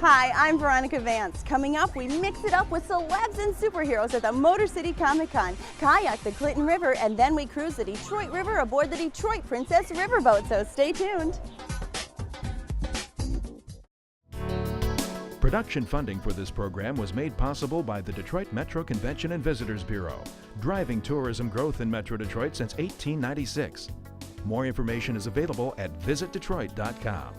Hi, I'm Veronica Vance. Coming up, we mix it up with celebs and superheroes at the Motor City Comic Con, kayak the Clinton River, and then we cruise the Detroit River aboard the Detroit Princess Riverboat, so stay tuned. Production funding for this program was made possible by the Detroit Metro Convention and Visitors Bureau, driving tourism growth in Metro Detroit since 1896. More information is available at visitdetroit.com.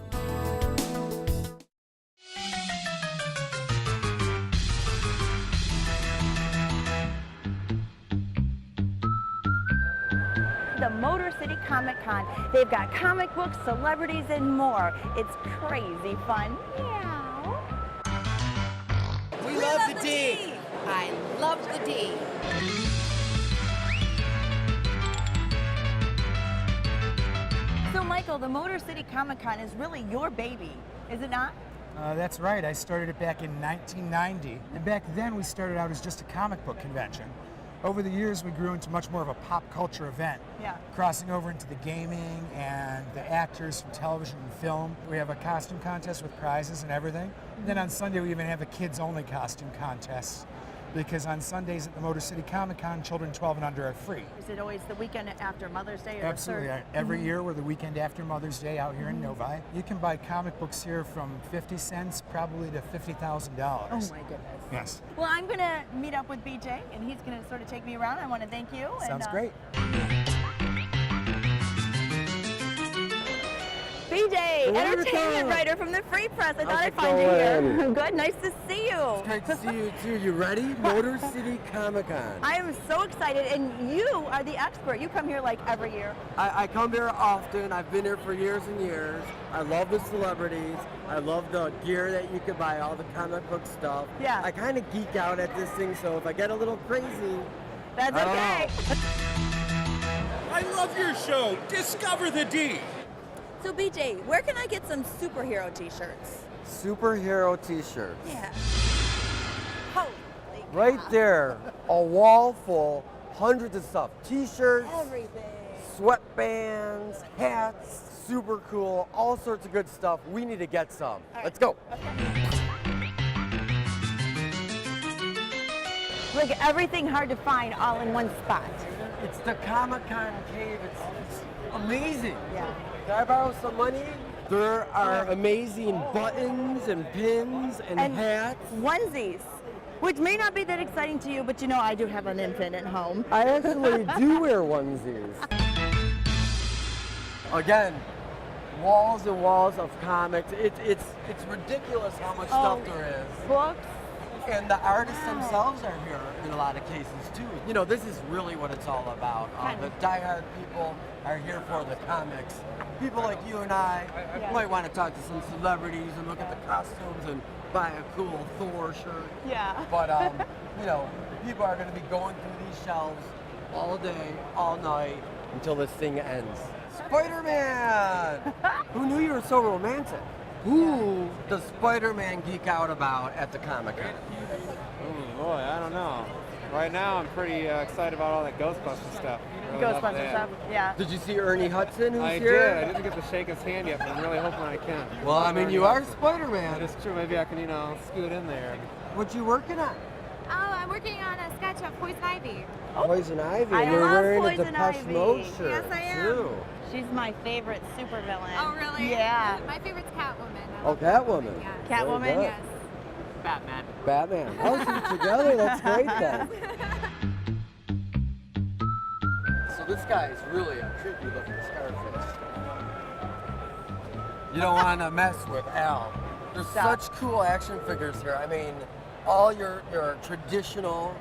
The Motor City Comic Con. They've got comic books, celebrities, and more. It's crazy fun. Meow. We love the D. I love the D. So Michael, the Motor City Comic Con is really your baby, is it not? That's right. I started it back in 1990. And back then we started out as just a comic book convention. Over the years, we grew into much more of a pop culture event, crossing over into the gaming and the actors from television and film. We have a costume contest with prizes and everything. And then on Sunday, we even have a kids-only costume contest, because on Sundays at the Motor City Comic Con, children 12 and under are free. Is it always the weekend after Mother's Day? Or Absolutely. Every year, we're the weekend after Mother's Day out here in Novi. You can buy comic books here from 50 cents probably to $50,000. Oh my goodness. Yes. Well, I'm going to meet up with BJ, and he's going to sort of take me around. I want to thank you. Sounds great. BJ, entertainment writer from the Free Press. I thought I'd find you here. Good, nice to see you. It's great to see you too. You ready? Motor City Comic Con. I am so excited, and you are the expert. You come here like every year. I come here often. I've been here for years and years. I love the celebrities. I love the gear that you can buy, all the comic book stuff. Yeah. I kind of geek out at this thing, so if I get a little crazy, that's okay. I love your show. Discover the D. So BJ, where can I get some superhero t-shirts? superhero t-shirts. Yeah. Holy Right cow. there, a wall full, hundreds of stuff. T-shirts, Everything. sweatbands, hats, super cool, all sorts of good stuff. We need to get some. Let's go. Look, everything hard to find all in one spot. It's the Comic-Con cave. It's amazing. Yeah. Can I borrow some money? There are amazing buttons and pins and hats. Onesies, which may not be that exciting to you, but you know I do have an infant at home. I actually do wear onesies. Again, walls and walls of comics. It's ridiculous how much stuff there is. Books. And the artists themselves are here in a lot of cases too. You know, this is really what it's all about. The diehard people are here for the comics. People like you and I might want to talk to some celebrities and look at the costumes and buy a cool Thor shirt. Yeah. But you know, people are going to be going through these shelves all day, all night until this thing ends. Spider-Man! Who knew you were so romantic? Who does Spider-Man geek out about at the Comic-Con? Oh boy, I don't know. Right now I'm pretty excited about all that Ghostbusters stuff. Really love Ghostbusters that. stuff, yeah. Did you see Ernie Hudson who's I here? did. I didn't get to shake his hand yet, but I'm really hoping I can. Well, I mean, you are Spider-Man. That is true. Maybe I can, you know, scoot in there. What you working on? Oh, I'm working on a sketch of Poison Ivy. Poison Ivy. I and you're love wearing Poison a Depeche Ivy. Mode shirt. Yes, I am. Too. She's my favorite supervillain. Oh, really? Yeah. My favorite's Catwoman. I Oh, love her. Catwoman. Yes. Catwoman? Very good. Yes. Batman. Oh, so you're together. That's great then. So this guy is really a creepy looking Scarface. You don't want to mess with Al. There's such cool action figures here. I mean, all your traditional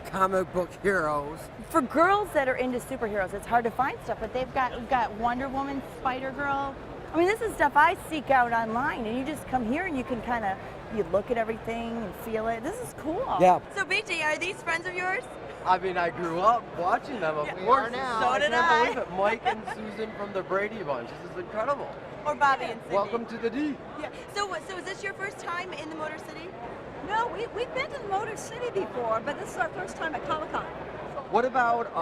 comic book heroes. For girls that are into superheroes, it's hard to find stuff, but we've got Wonder Woman, Spider-Girl. I mean, this is stuff I seek out online, and you just come here and you can kind of, you look at everything and feel it. This is cool. Yeah. So BJ, are these friends of yours? I mean, I grew up watching them, of course. So did I I. can't believe it. Mike and Susan from the Brady Bunch. This is incredible. Or Bobby and Cindy. Welcome to the D. Yeah. So is this your first time in the Motor City? No, we've been to the Motor City before, but this is our first time at Comic-Con. What about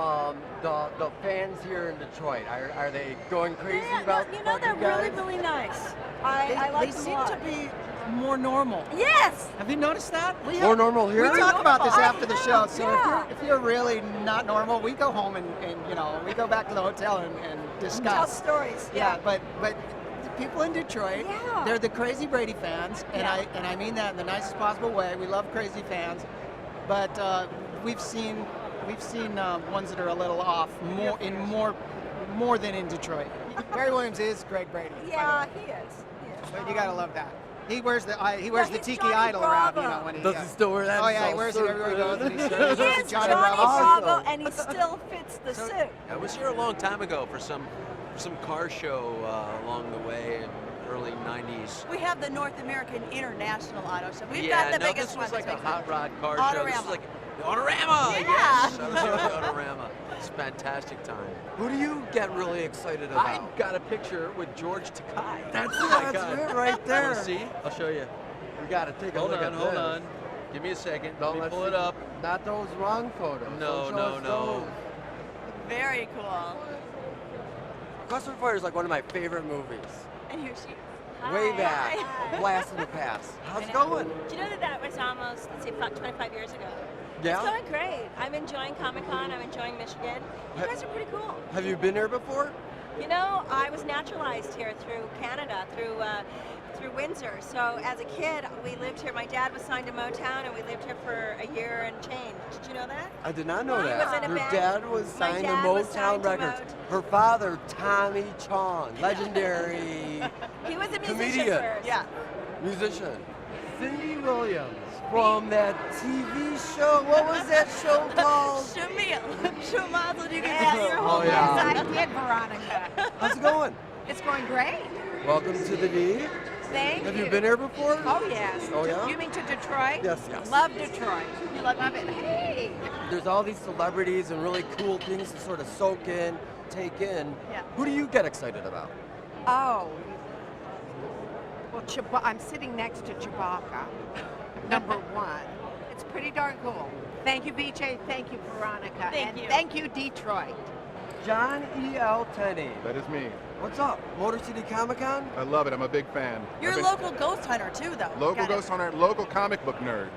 the fans here in Detroit? Are they going crazy about you know, they're you guys? really nice. I like They them seem a lot. to be more normal. Yes. Have you noticed that? More normal here? We talk about this after the show, so Yeah. if you're really not normal, we go home and you know, we go back to the hotel and discuss. Tell stories. Yeah, but the people in Detroit, Yeah. they're the crazy Brady fans, and Yeah. I mean that in the nicest possible way. We love crazy fans, but we've seen ones that are a little off more than in Detroit. Barry Williams is Greg Brady. Yeah, he is. But you gotta love that. He wears the he's tiki Johnny idol around, you Bravo. know, when he Does he still wear that? Oh yeah, he So wears it everywhere he goes. And super. he's He is Johnny Johnny Bravo. Bravo, and he still fits the suit. I was here a long time ago for some car show along the way in early 90s. We have the North American International Auto Show. We've yeah, got the no, biggest this one. was like a that's hot rod car show. This was Autorama. like the Autorama. Yeah. Yes, I was here at the Autorama. It's a fantastic time. Who do you get really excited about? I got a picture with George Takei. That's Oh my it God. right there. Wanna see? I'll show you. We gotta take a Hold look on, at hold this. on. Give me a second. No, Let me let's pull see. it up. Not those wrong photos. No, Don't show no, us no. those. Very cool. Customer Fire is like one of my favorite movies. And here she is. Way back, a blast in the past. How's it going? Do you know that was almost, let's see, about 25 years ago? Yeah? It's going great. I'm enjoying Comic-Con. I'm enjoying Michigan. You guys are pretty cool. Have you been here before? You know, I was naturalized here through Canada, through Windsor. So as a kid, we lived here. My dad was signed to Motown, and we lived here for a year and change. Did you know that? I did not know He that. was in a Your band. dad was My signed dad to was signed Motown to Records. Her father, Tommy Chong, legendary He was a musician comedian, first. Yeah. musician. Cindy Williams from that TV show. What was that show called? Shamil. Shamazel, you can Yes. do your Oh, whole yeah. Yes, I did, Veronica. How's it going? It's going great. Welcome to the D. Thank Have you. you been here before? Oh, yes. Oh, yeah? You mean to Detroit? Yes, yes. Love Detroit. You love it? Hey. There's all these celebrities and really cool things to sort of soak in, take in. Yeah. Who do you get excited about? Oh. Well, I'm sitting next to Chewbacca, number one. It's pretty darn cool. Thank you, BJ. Thank you, Veronica. Thank and you. thank you, Detroit. John E.L. Tenney. That is me. What's up? Motor City Comic Con? I love it. I'm a big fan. You're I've a been- local ghost hunter too, though. Local Got it. ghost hunter, local comic book nerd.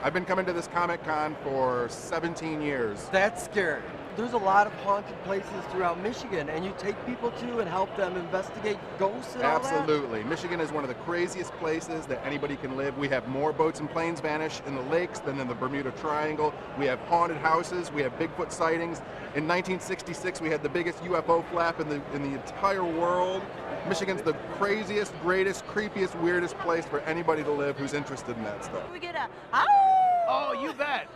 I've been coming to this Comic Con for 17 years. That's scary. There's a lot of haunted places throughout Michigan, and you take people to and help them investigate ghosts and all that? Absolutely. Michigan is one of the craziest places that anybody can live. We have more boats and planes vanish in the lakes than in the Bermuda Triangle. We have haunted houses. We have Bigfoot sightings. In 1966, we had the biggest UFO flap in the entire world. Michigan's the craziest, greatest, creepiest, weirdest place for anybody to live who's interested in that stuff. We get a Oh, you bet.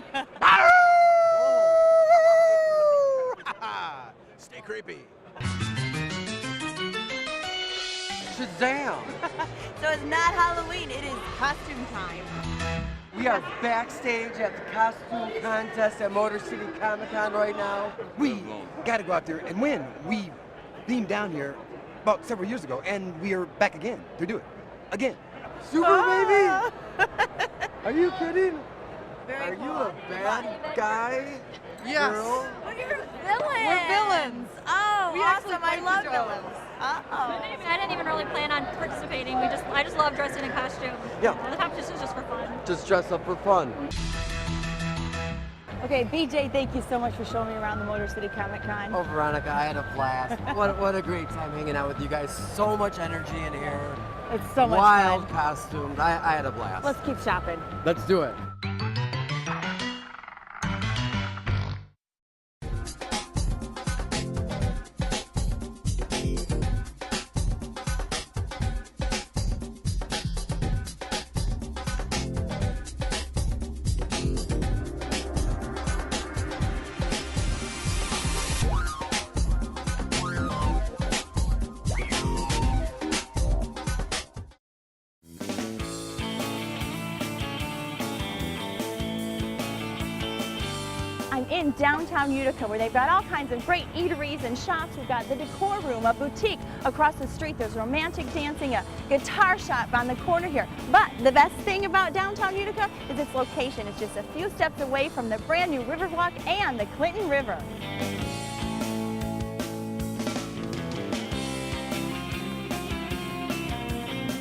Stay creepy. Shazam! So it's not Halloween, it is costume time. We are backstage at the costume contest at Motor City Comic Con right now. We got to go out there and win. We beamed down here about several years ago, and we are back again to do it. Again. Super, baby! Are you kidding? Very Are cool. you a bad guy? Yes. Girl? Well, you're villains. We're villains. Oh, We actually awesome. I fight love each other. villains. Uh-oh. I didn't even really plan on participating. I just love dressing in costume. Yeah. The competition is just for fun. Just dress up for fun. Okay, BJ, thank you so much for showing me around the Motor City Comic Con. Oh, Veronica, I had a blast. what a great time hanging out with you guys. So much energy in here. It's so much Wild fun. costumes. I had a blast. Let's keep shopping. Let's do it. I'm in downtown Utica where they've got all kinds of great eateries and shops. We've got the decor room, a boutique. Across the street there's romantic dancing, a guitar shop on the corner here. But the best thing about downtown Utica is its location. It's just a few steps away from the brand new Riverwalk and the Clinton River.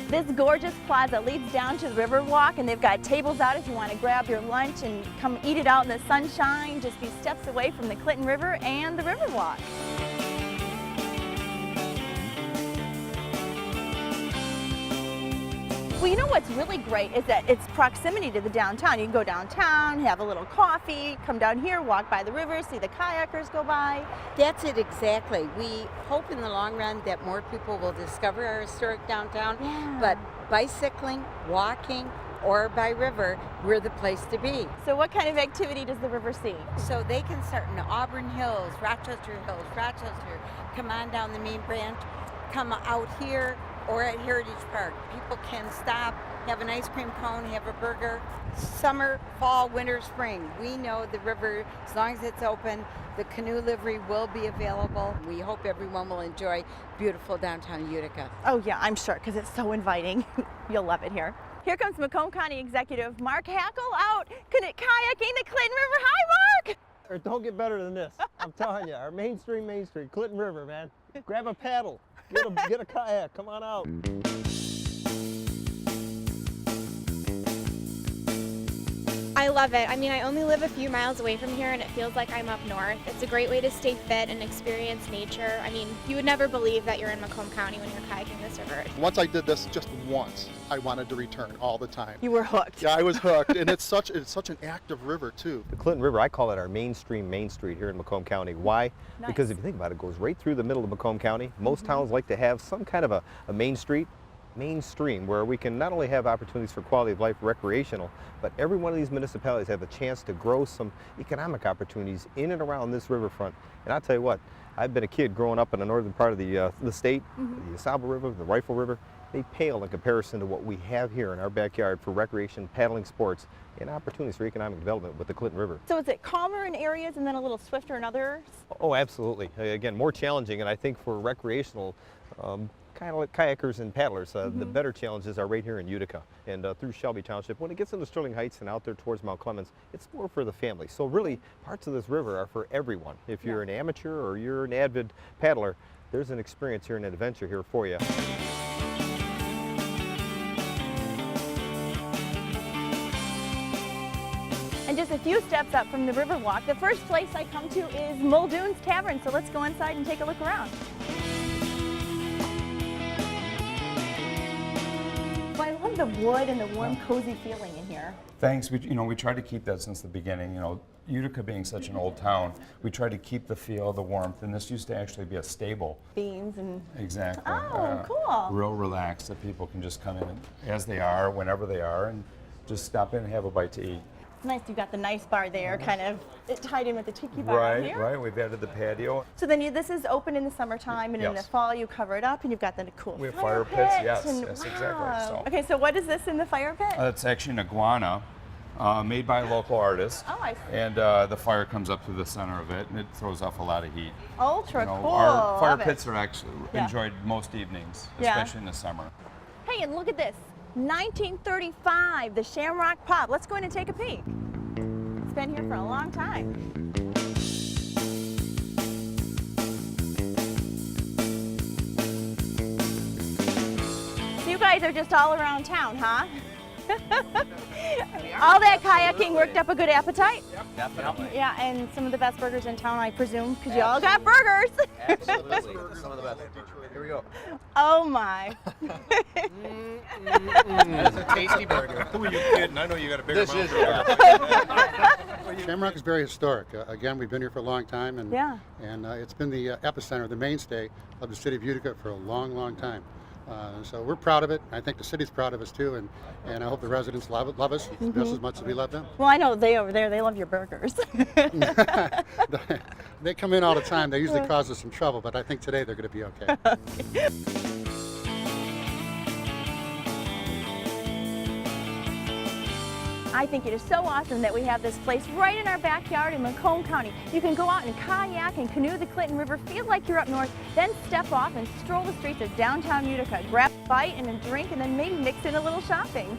This gorgeous plaza leads down to the Riverwalk, and they've got tables out if you want to grab your lunch and come eat it out in the sunshine, just be steps away from the Clinton River and the Riverwalk. Well, you know what's really great is that it's proximity to the downtown. You can go downtown, have a little coffee, come down here, walk by the river, see the kayakers go by. That's it exactly. We hope in the long run that more people will discover our historic downtown, but bicycling, walking, or by river, we're the place to be. So what kind of activity does the river see? So they can start in Auburn Hills, Rochester, come on down the main branch, come out here, or at Heritage Park. People can stop, have an ice cream cone, have a burger. Summer, fall, winter, spring. We know the river, as long as it's open, the canoe livery will be available. We hope everyone will enjoy beautiful downtown Utica. Oh yeah, I'm sure, because it's so inviting. You'll love it here. Here comes Macomb County Executive Mark Hackel out kayaking the Clinton River. Hi, Mark! Or don't get better than this. I'm telling you, our Main Street, Clinton River, man. Grab a paddle. Get a kayak, come on out. I love it. I mean, I only live a few miles away from here and it feels like I'm up north. It's a great way to stay fit and experience nature. I mean, you would never believe that you're in Macomb County when you're kayaking this river. Once I did this just once, I wanted to return all the time. You were hooked. Yeah, I was hooked, and it's such an active river too. The Clinton River, I call it our Main Street here in Macomb County. Why? Nice. Because if you think about it, it goes right through the middle of Macomb County. Most towns like to have some kind of a main street, mainstream, where we can not only have opportunities for quality of life, recreational, but every one of these municipalities have a chance to grow some economic opportunities in and around this riverfront. And I'll tell you what, I've been a kid growing up in the northern part of the state, the Sable River, the Rifle River. They pale in comparison to what we have here in our backyard for recreation, paddling sports, and opportunities for economic development with the Clinton River. So is it calmer in areas and then a little swifter in others? Oh, absolutely. Again, more challenging, and I think for recreational kind of like kayakers and paddlers, the better challenges are right here in Utica and through Shelby Township. When it gets into Sterling Heights and out there towards Mount Clemens, it's more for the family. So really, parts of this river are for everyone. If you're an amateur or you're an avid paddler, there's an experience here and an adventure here for you. And just a few steps up from the Riverwalk, the first place I come to is Muldoon's Tavern. So let's go inside and take a look around. Well, I love the wood and the warm, cozy feeling in here. Thanks. We tried to keep that since the beginning. Utica being such an old town, we tried to keep the feel, the warmth, and this used to actually be a stable. Beams and... Exactly. Oh, cool. Real relaxed, that people can just come in as they are, whenever they are, and just stop in and have a bite to eat. It's nice you've got the nice bar there, kind of tied in with the tiki bar here. Right. We've added the patio. So then this is open in the summertime, and in the fall you cover it up, and you've got the cool we have fire pits. pit. Yes, And, exactly. wow. So. Okay, so what is this in the fire pit? It's actually an iguana made by a local artist. Oh, I see. And the fire comes up to the center of it, and it throws off a lot of heat. Ultra cool. Our fire Love it. pits are actually enjoyed most evenings, especially in the summer. Hey, and look at this. 1935, the Shamrock Pub. Let's go in and take a peek. It's been here for a long time. So you guys are just all around town, huh? All that kayaking worked up a good appetite? Yep, definitely. Yeah, and some of the best burgers in town, I presume, because you all got burgers. Absolutely. Some of the best. Here we go. Oh my. That's a tasty burger. Who are you kidding? I know you got a bigger mouth. Shamrock is very historic. Again, we've been here for a long time, and and it's been the epicenter, the mainstay of the city of Utica for a long, long time. So we're proud of it. I think the city's proud of us too, and I hope the residents love us just as much as we love them. Well, I know they over there, they love your burgers. They come in all the time. They usually cause us some trouble, but I think today they're going to be okay. I think it is so awesome that we have this place right in our backyard in Macomb County. You can go out and kayak and canoe the Clinton River, feel like you're up north, then step off and stroll the streets of downtown Utica, grab a bite and a drink, and then maybe mix in a little shopping.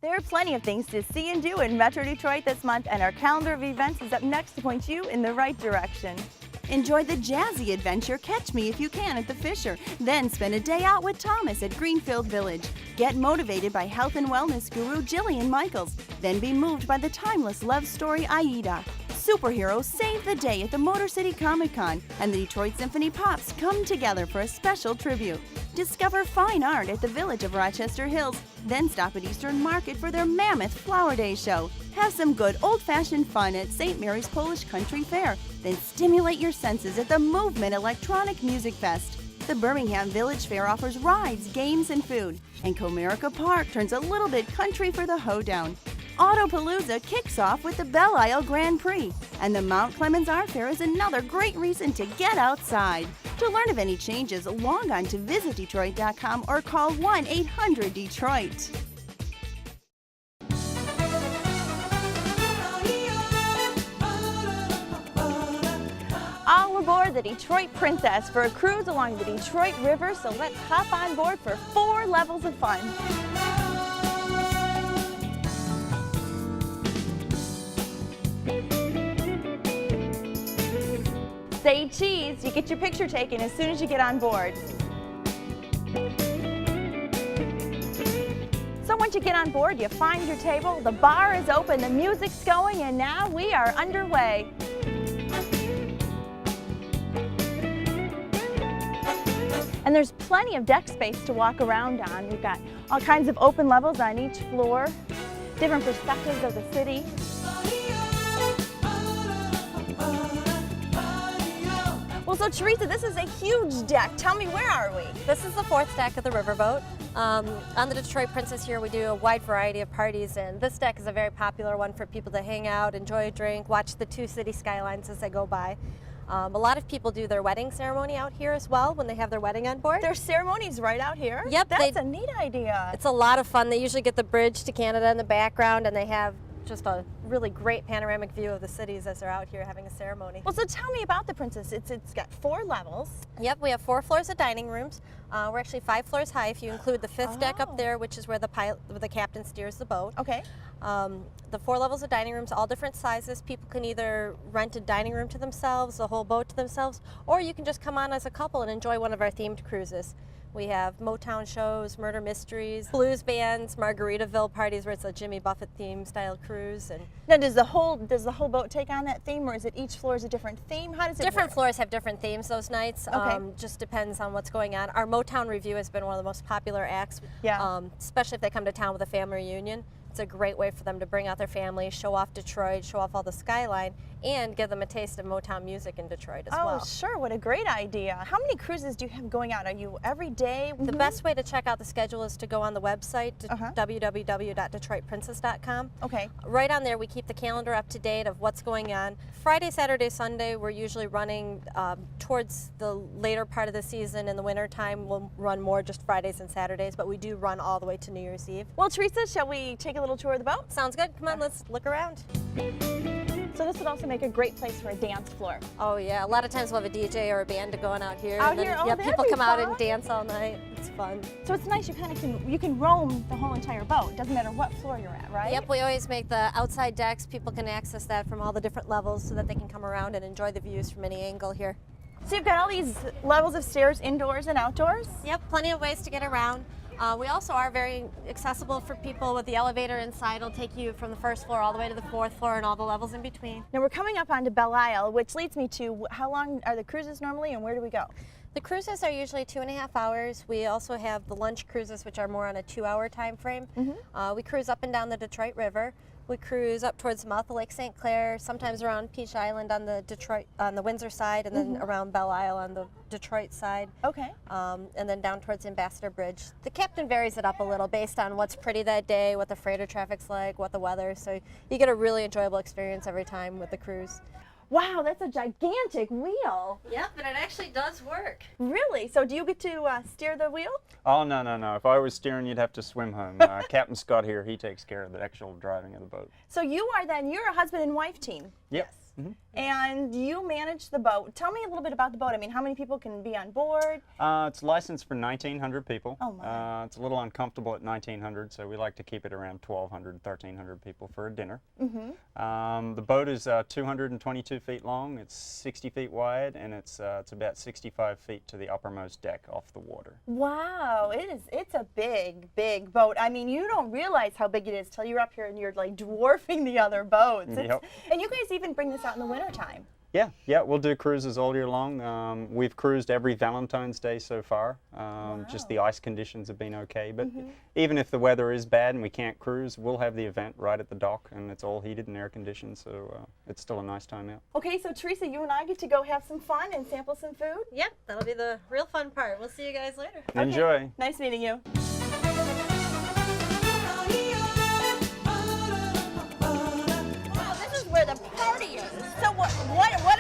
There are plenty of things to see and do in Metro Detroit this month, and our calendar of events is up next to point you in the right direction. Enjoy the jazzy adventure Catch Me If You Can at the Fisher. Then spend a day out with Thomas at Greenfield Village. Get motivated by health and wellness guru Jillian Michaels. Then be moved by the timeless love story Aida. Superheroes save the day at the Motor City Comic Con, and the Detroit Symphony Pops come together for a special tribute. Discover fine art at the Village of Rochester Hills, then stop at Eastern Market for their mammoth Flower Day show. Have some good old-fashioned fun at St. Mary's Polish Country Fair, then stimulate your senses at the Movement Electronic Music Fest. The Birmingham Village Fair offers rides, games, and food, and Comerica Park turns a little bit country for the Hoedown. Autopalooza kicks off with the Belle Isle Grand Prix, and the Mount Clemens Art Fair is another great reason to get outside. To learn of any changes, log on to visitdetroit.com or call 1-800-DETROIT. All aboard the Detroit Princess for a cruise along the Detroit River, so let's hop on board for 4 levels of fun. Say cheese, you get your picture taken as soon as you get on board. So once you get on board, you find your table, the bar is open, the music's going, and now we are underway. And there's plenty of deck space to walk around on. We've got all kinds of open levels on each floor, different perspectives of the city. Well, so Teresa, this is a huge deck. Tell me, where are we? This is the 4th deck of the Riverboat. On the Detroit Princess here, we do a wide variety of parties, and this deck is a very popular one for people to hang out, enjoy a drink, watch the 2 city skylines as they go by. A lot of people do their wedding ceremony out here as well when they have their wedding on board. Their ceremony's right out here? Yep. That's a neat idea. It's a lot of fun. They usually get the bridge to Canada in the background, and they have just a really great panoramic view of the cities as they're out here having a ceremony. Well, so tell me about the Princess. It's got 4 levels. Yep, we have 4 floors of dining rooms. We're actually 5 floors high if you include the 5th deck up there, which is where the captain steers the boat. Okay. The 4 levels of dining rooms, all different sizes. People can either rent a dining room to themselves, the whole boat to themselves, or you can just come on as a couple and enjoy one of our themed cruises. We have Motown shows, murder mysteries, blues bands, Margaritaville parties where it's a Jimmy Buffett theme style cruise. And now, does the whole boat take on that theme, or is it each floor is a different theme? How does it Different work? floors have different themes those nights. Okay. Just depends on what's going on. Our Motown Review has been one of the most popular acts, especially if they come to town with a family reunion. It's a great way for them to bring out their family, show off Detroit, show off all the skyline, and give them a taste of Motown music in Detroit as well. Oh, sure. What a great idea. How many cruises do you have going out? Are you every day? The best way to check out the schedule is to go on the website, www.detroitprincess.com. Okay. Right on there, we keep the calendar up to date of what's going on. Friday, Saturday, Sunday, we're usually running towards the later part of the season. In the winter time, we'll run more just Fridays and Saturdays, but we do run all the way to New Year's Eve. Well, Teresa, shall we take a little tour of the boat? Sounds good. Come on, let's look around. So this would also make a great place for a dance floor. Oh yeah, a lot of times we'll have a DJ or a band going out here. Out and then, here? Oh, yeah, that'd people be come out fun. and dance all night. It's fun. So it's nice. You kind of can roam the whole entire boat. Doesn't matter what floor you're at, right? Yep, we always make the outside decks. People can access that from all the different levels so that they can come around and enjoy the views from any angle here. So you've got all these levels of stairs indoors and outdoors? Yep, plenty of ways to get around. We also are very accessible for people with the elevator inside. It'll take you from the 1st floor all the way to the 4th floor and all the levels in between. Now we're coming up onto Belle Isle, which leads me to how long are the cruises normally and where do we go? The cruises are usually 2.5 hours. We also have the lunch cruises, which are more on a 2-hour time frame. We cruise up and down the Detroit River. We cruise up towards the mouth of Lake St. Clair, sometimes around Peach Island on the Windsor side, and then around Belle Isle on the Detroit side. Okay. And then down towards Ambassador Bridge. The captain varies it up a little based on what's pretty that day, what the freighter traffic's like, what the weather. So you get a really enjoyable experience every time with the cruise. Wow, that's a gigantic wheel. Yep, but it actually does work. Really? So do you get to steer the wheel? Oh, no, no, no. If I was steering, you'd have to swim home. Captain Scott here, he takes care of the actual driving of the boat. So you're a husband and wife team? Yep. And you manage the boat. Tell me a little bit about the boat. I mean, how many people can be on board? It's licensed for 1,900 people. Oh, my. It's a little uncomfortable at 1,900, so we like to keep it around 1,200, 1,300 people for a dinner. The boat is 222 feet long, it's 60 feet wide, and it's about 65 feet to the uppermost deck off the water. Wow, it's a big boat. I mean, you don't realize how big it is till you're up here and you're like dwarfing the other boats. Yep. And you guys even bring this out in the wintertime. Yeah, we'll do cruises all year long. We've cruised every Valentine's Day so far. Just the ice conditions have been okay, but even if the weather is bad and we can't cruise, we'll have the event right at the dock, and it's all heated and air conditioned, so it's still a nice time out. Okay, so Teresa, you and I get to go have some fun and sample some food? Yep, that'll be the real fun part. We'll see you guys later. Enjoy. Okay. Nice meeting you. Where the party is. So what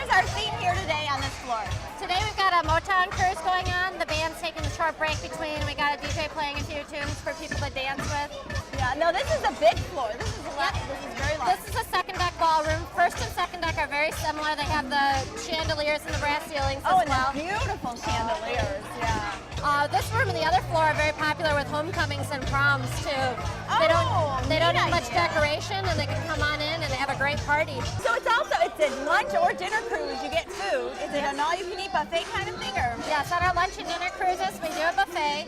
is our theme here today on this floor? Today we've got a Motown cruise going on. The band's taking a short break between. We got a DJ playing a few tunes for people to dance with. Yeah, no, this is a big floor. This is a lot. This is very large. This is a second deck ballroom. First and second deck are very similar. They have the chandeliers and the brass ceilings as well. And the beautiful chandeliers, yeah. This room and the other floor are very popular with homecomings and proms too. They don't need much decoration, and they can come on in and have a great party. So it's a lunch or dinner cruise. You get food. Is it an all-you-can-eat buffet kind of thing, or? Yes, on our lunch and dinner cruises we do a buffet.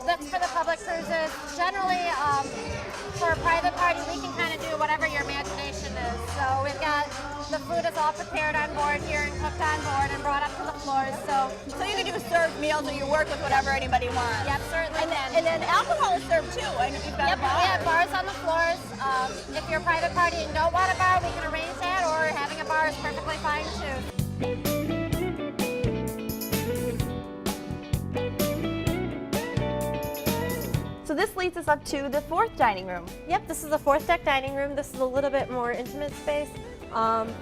That's for the public cruises. Generally, for a private party, we can kind of do whatever your imagination is. So we've got the food is all prepared on board here and cooked on board and brought up to the floors. So you can do served meals, or you work with whatever anybody wants. Yep, certainly. And then alcohol is served too. I know you've got a bar. We have bars on the floors. If you're a private party and don't want a bar, we can arrange that, or having a bar is perfectly fine too. So this leads us up to the fourth dining room. Yep, this is the fourth deck dining room. This is a little bit more intimate space.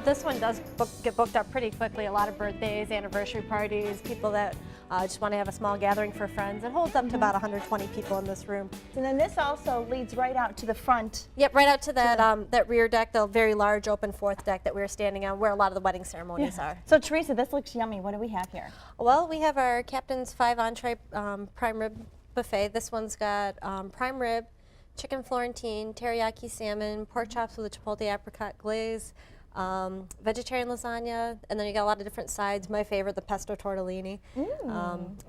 This one does get booked up pretty quickly. A lot of birthdays, anniversary parties, people that just want to have a small gathering for friends. It holds up to about 120 people in this room. And then this also leads right out to the front. Yep, right out to that that rear deck, the very large open fourth deck that we were standing on, where a lot of the wedding ceremonies are. So Teresa, this looks yummy. What do we have here? Well, we have our Captain's 5 entree prime rib buffet. This one's got prime rib, chicken Florentine, teriyaki salmon, pork chops with a chipotle apricot glaze, vegetarian lasagna, and then you got a lot of different sides. My favorite, the pesto tortellini,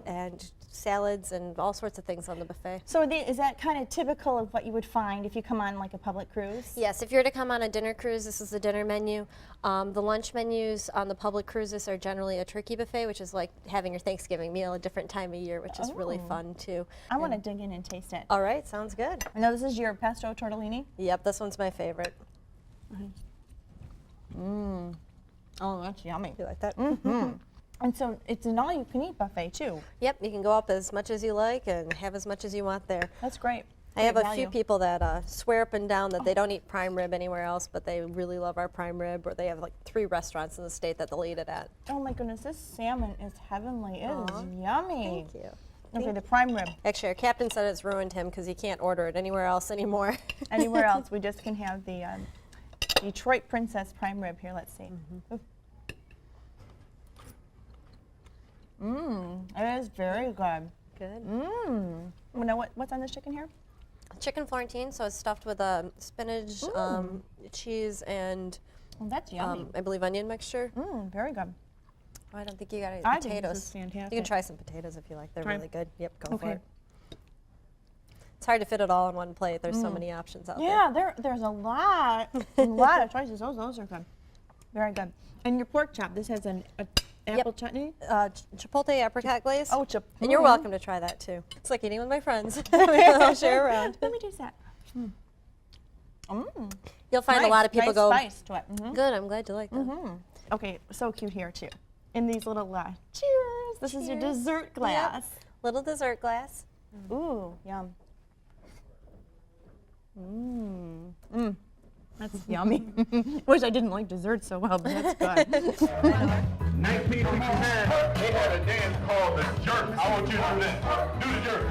and salads and all sorts of things on the buffet. So is that kind of typical of what you would find if you come on like a public cruise? Yes, if you're to come on a dinner cruise, this is the dinner menu. The lunch menus on the public cruises are generally a turkey buffet, which is like having your Thanksgiving meal a different time of year, which is really fun too. I want to dig in and taste it. All right, sounds good. I know this is your pesto tortellini? Yep, this one's my favorite. Oh, that's yummy. You like that? And so it's an all-you-can-eat buffet too. Yep, you can go up as much as you like and have as much as you want there. That's great. I have a few people that swear up and down that they don't eat prime rib anywhere else, but they really love our prime rib, or they have like 3 restaurants in the state that they'll eat it at. Oh my goodness, this salmon is heavenly. It is yummy. Thank you. Okay, the prime rib. Actually, our captain said it's ruined him because he can't order it anywhere else anymore. Anywhere else, we just can have the Detroit Princess prime rib here. Let's see. It is very good. Good. You know what's on this chicken here? Chicken Florentine, so it's stuffed with spinach, cheese, and that's yummy. I believe onion mixture. Very good. Oh, I don't think you got any I potatoes. think this is fantastic. You can try some potatoes if you like. They're really good. Yep, go for Okay. it. It's hard to fit it all in one plate. There's so many options out there. Yeah, there's a lot of choices. Those are good. Very good. And your pork chop, this has an apple chutney? Chipotle apricot glaze. Oh, and you're welcome to try that too. It's like eating with my friends. I'll share around. Let me taste that. You'll find a lot of people go. Spice to it. Good. I'm glad you like that. Okay, so cute here too. In these little cheers. This is your dessert glass. Yep. Little dessert glass. Ooh, yum. That's yummy. Wish I didn't like dessert so well, but that's good. 1969, they had a dance called the Jerk. I want you to do this. Do the jerk.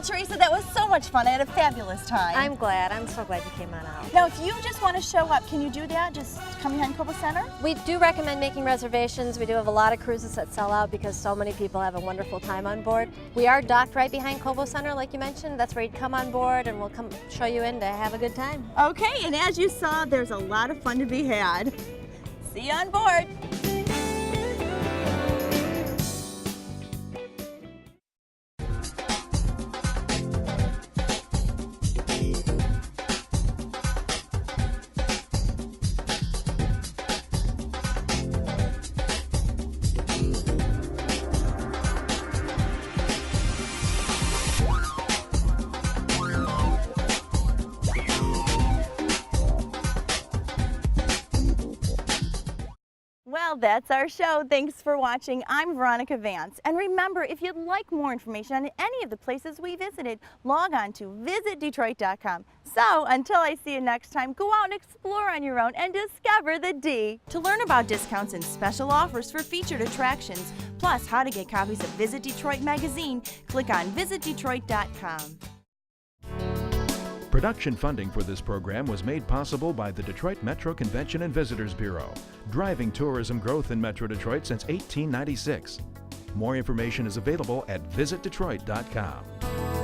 Teresa, that was so much fun. I had a fabulous time. I'm glad. I'm so glad you came on out. Now, if you just want to show up, can you do that? Just come behind Cobo Center? We do recommend making reservations. We do have a lot of cruises that sell out because so many people have a wonderful time on board. We are docked right behind Cobo Center, like you mentioned. That's where you'd come on board and we'll come show you in to have a good time. Okay, and as you saw, there's a lot of fun to be had. See you on board. Well, that's our show. Thanks for watching. I'm Veronica Vance. And remember, if you'd like more information on any of the places we visited, log on to visitdetroit.com. So, until I see you next time, go out and explore on your own and discover the D. To learn about discounts and special offers for featured attractions, plus how to get copies of Visit Detroit magazine, click on visitdetroit.com. Production funding for this program was made possible by the Detroit Metro Convention and Visitors Bureau, driving tourism growth in Metro Detroit since 1896. More information is available at visitdetroit.com.